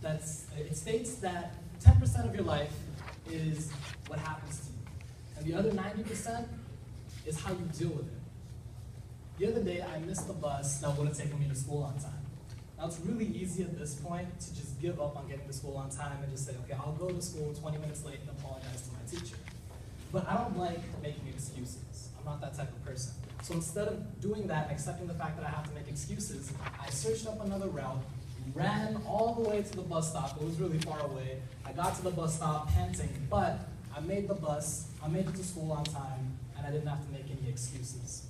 It states that 10% of your life is what happens to you, and the other 90% is how you deal with it. The other day, I missed the bus that would have taken me to school on time. Now, it's really easy at this point to just give up on getting to school on time and just say, okay, I'll go to school 20 minutes late and apologize to my teacher. But I don't like making excuses. I'm not that type of person. So instead of doing that and accepting the fact that I have to make excuses, I searched up another route, ran all the way to the bus stop. It was really far away. I got to the bus stop panting, but I made the bus, I made it to school on time, and I didn't have to make any excuses.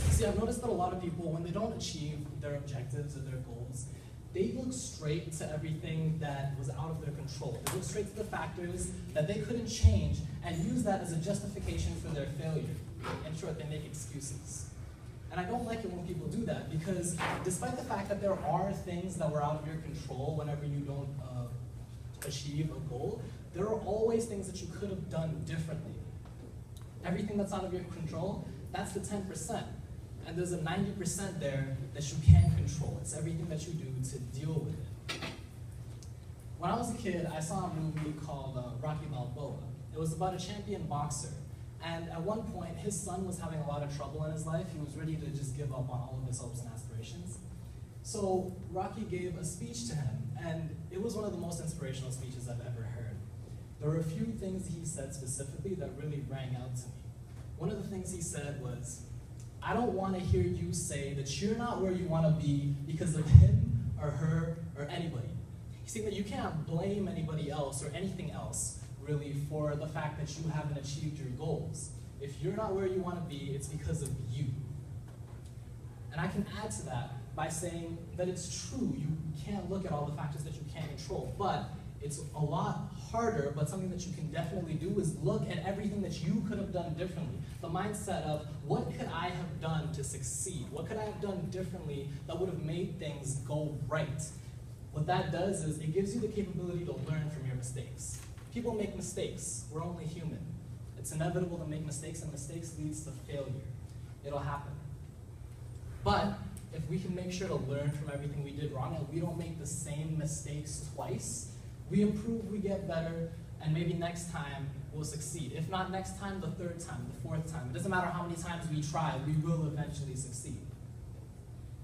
See, I've noticed that a lot of people, when they don't achieve their objectives or their goals, they look straight to everything that was out of their control. They look straight to the factors that they couldn't change and use that as a justification for their failure. In short, they make excuses. And I don't like it when people do that, because despite the fact that there are things that were out of your control whenever you don't achieve a goal, there are always things that you could have done differently. Everything that's out of your control, that's the 10%. And there's a 90% there that you can control. It's everything that you do to deal with it. When I was a kid, I saw a movie called Rocky Balboa. It was about a champion boxer. And at one point, his son was having a lot of trouble in his life. He was ready to just give up on all of his hopes and aspirations. So Rocky gave a speech to him, and it was one of the most inspirational speeches I've ever heard. There were a few things he said specifically that really rang out to me. One of the things he said was, I don't want to hear you say that you're not where you want to be because of him or her or anybody. You see that you can't blame anybody else or anything else really for the fact that you haven't achieved your goals. If you're not where you want to be, it's because of you. And I can add to that by saying that it's true, you can't look at all the factors that you can't control, but it's a lot harder, but something that you can definitely do is look at everything that you could have done differently. The mindset of, what could I have done to succeed? What could I have done differently that would have made things go right? What that does is it gives you the capability to learn from your mistakes. People make mistakes. We're only human. It's inevitable to make mistakes, and mistakes leads to failure. It'll happen. But if we can make sure to learn from everything we did wrong and we don't make the same mistakes twice, we improve, we get better, and maybe next time we'll succeed. If not next time, the third time, the fourth time. It doesn't matter how many times we try, we will eventually succeed.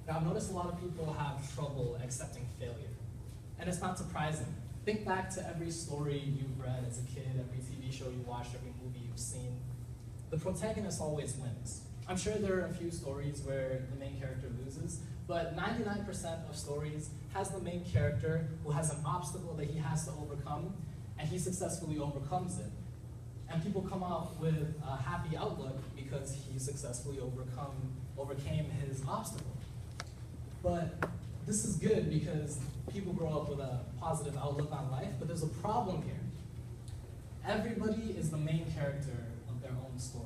Now, I've noticed a lot of people have trouble accepting failure. And it's not surprising. Think back to every story you've read as a kid, every TV show you watched, every movie you've seen. The protagonist always wins. I'm sure there are a few stories where the main character loses, but 99% of stories has the main character who has an obstacle that he has to overcome, and he successfully overcomes it. And people come out with a happy outlook because he successfully overcame his obstacle. But this is good because people grow up with a positive outlook on life, but there's a problem here. Everybody is the main character of their own story.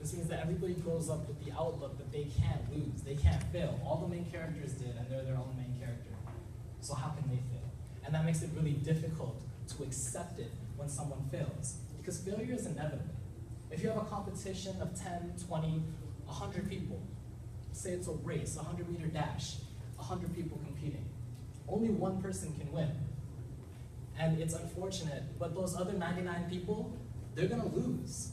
This means that everybody grows up with the outlook that they can't lose, they can't fail. All the main characters did, and they're their own main character. So how can they fail? And that makes it really difficult to accept it when someone fails, because failure is inevitable. If you have a competition of 10, 20, 100 people, say it's a race, a 100-meter dash, 100 people competing, only one person can win. And it's unfortunate, but those other 99 people, they're gonna lose.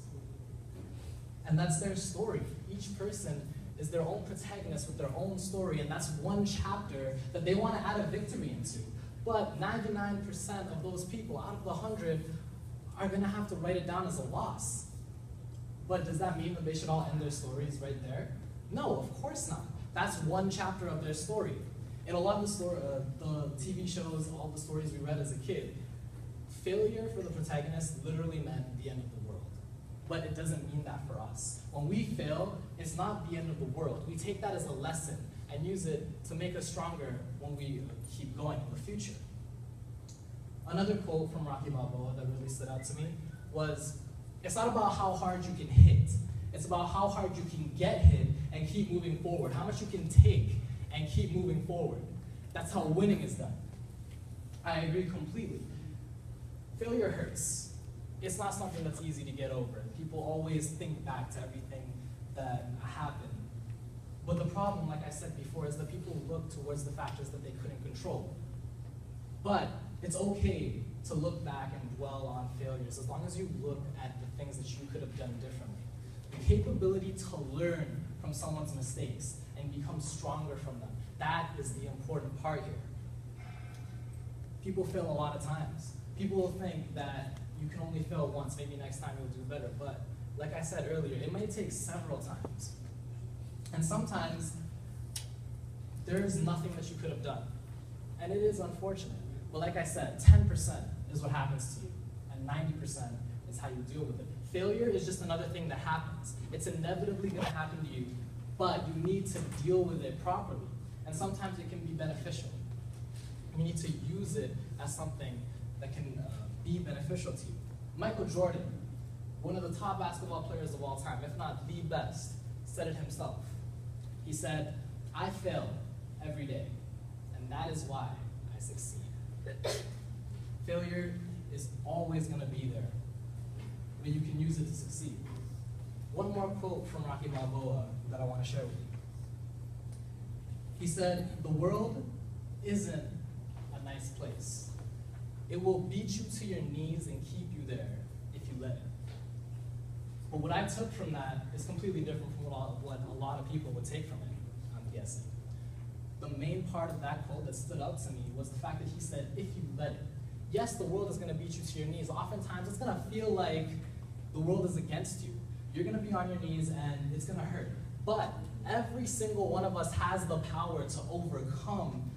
And that's their story. Each person is their own protagonist with their own story, and that's one chapter that they want to add a victory into. But 99% of those people out of the 100 are going to have to write it down as a loss. But does that mean that they should all end their stories right there? No, of course not. That's one chapter of their story. In a lot of the TV shows, all the stories we read as a kid, failure for the protagonist literally meant the end of the world. But it doesn't mean that for us. When we fail, it's not the end of the world. We take that as a lesson and use it to make us stronger when we keep going in the future. Another quote from Rocky Balboa that really stood out to me was, it's not about how hard you can hit. It's about how hard you can get hit and keep moving forward. How much you can take and keep moving forward. That's how winning is done. I agree completely. Failure hurts. It's not something that's easy to get over. People always think back to everything that happened. But the problem, like I said before, is that people look towards the factors that they couldn't control. But it's okay to look back and dwell on failures as long as you look at the things that you could have done differently. The capability to learn from someone's mistakes and become stronger from them. That is the important part here. People fail a lot of times. People will think that you can only fail once, maybe next time you'll do better. But like I said earlier, it might take several times. And sometimes there is nothing that you could have done. And it is unfortunate. But like I said, 10% is what happens to you, and 90% is how you deal with it. Failure is just another thing that happens. It's inevitably going to happen to you, but you need to deal with it properly. And sometimes it can be beneficial. You need to use it as something that can be beneficial to you. Michael Jordan, one of the top basketball players of all time, if not the best, said it himself. He said, "I fail every day, and that is why I succeed." Failure is always going to be there, but you can use it to succeed. One more quote from Rocky Balboa that I want to share with you. He said, "The world isn't a nice place. It will beat you to your knees and keep you there if you let it." But what I took from that is completely different from what a lot of people would take from it, I'm guessing. The main part of that quote that stood out to me was the fact that he said, if you let it. Yes, the world is going to beat you to your knees. Oftentimes, it's going to feel like the world is against you. You're going to be on your knees, and it's going to hurt. But every single one of us has the power to overcome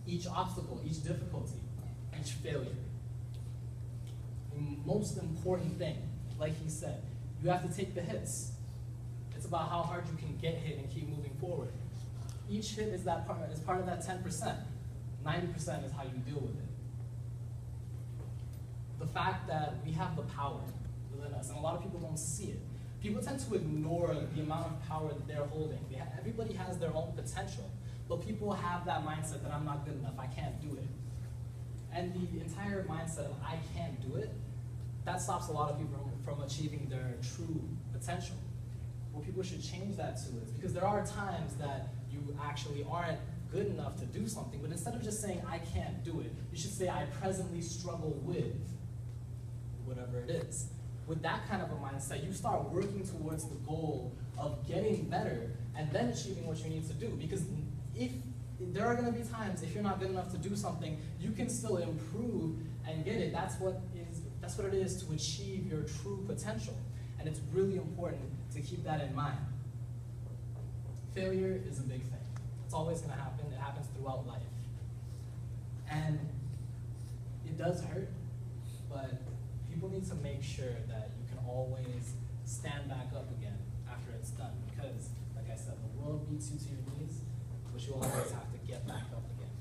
each obstacle, each difficulty, each failure. The most important thing, like he said, you have to take the hits. It's about how hard you can get hit and keep moving forward. Each hit is part of that 10%. 90% is how you deal with it. The fact that we have the power within us, and a lot of people don't see it. People tend to ignore the amount of power that they're holding. Everybody has their own potential, but people have that mindset that I'm not good enough, I can't do it. And the entire mindset of I can't do it, that stops a lot of people from achieving their true potential. What people should change that to is, because there are times that you actually aren't good enough to do something, but instead of just saying, I can't do it, you should say, I presently struggle with whatever it is. With that kind of a mindset, you start working towards the goal of getting better and then achieving what you need to do. Because if there are going to be times, if you're not good enough to do something, you can still improve and get it. That's what it is to achieve your true potential. And it's really important to keep that in mind. Failure is a big thing. It's always going to happen. It happens throughout life. And it does hurt, but people need to make sure that you can always stand back up again after it's done. Because, like I said, the world beats you to your knees, but you always have to get back up again.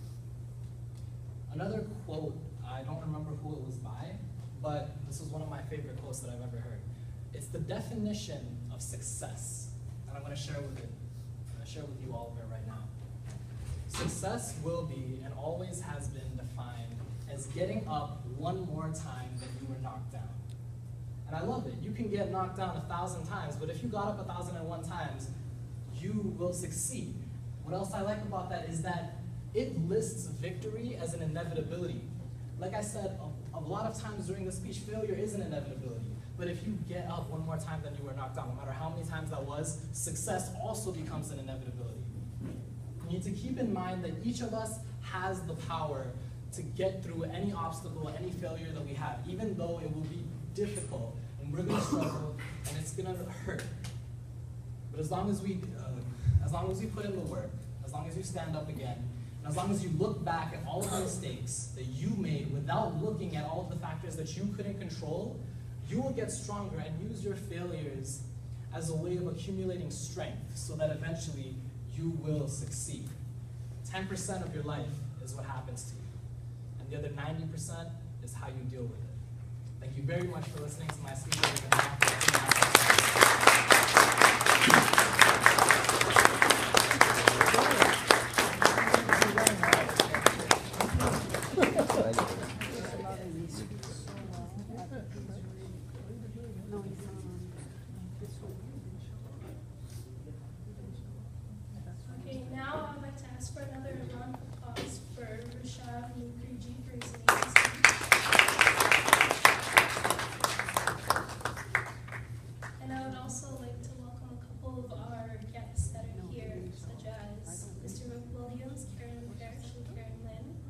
Another quote, I don't remember who it was by, but this was one of my favorite quotes that I've ever heard. It's the definition of success, and I'm going to share with you all of it right now. Success will be, and always has been, defined as getting up one more time than you were knocked down. And I love it. You can get knocked down 1,000 times, but if you got up 1,001 times, you will succeed. What else I like about that is that it lists victory as an inevitability. Like I said, a lot of times during the speech, failure is an inevitability. But if you get up one more time than you were knocked down, no matter how many times that was, success also becomes an inevitability. You need to keep in mind that each of us has the power to get through any obstacle, any failure that we have, even though it will be difficult, and we're going to struggle, and it's going to hurt. But as long as we put in the work, as long as you stand up again, and as long as you look back at all of the mistakes that you made without looking at all of the factors that you couldn't control, you will get stronger and use your failures as a way of accumulating strength so that eventually you will succeed. 10% of your life is what happens to you, and the other 90% is how you deal with it. Thank you very much for listening to my speech. Okay, now I'd like to ask for another round of applause for Rishav, Mukherjee for his amazing speech. And I would also like to welcome a couple of our guests that are here, such as Mr. Williams, Karen Parrish, and Karen Lynn.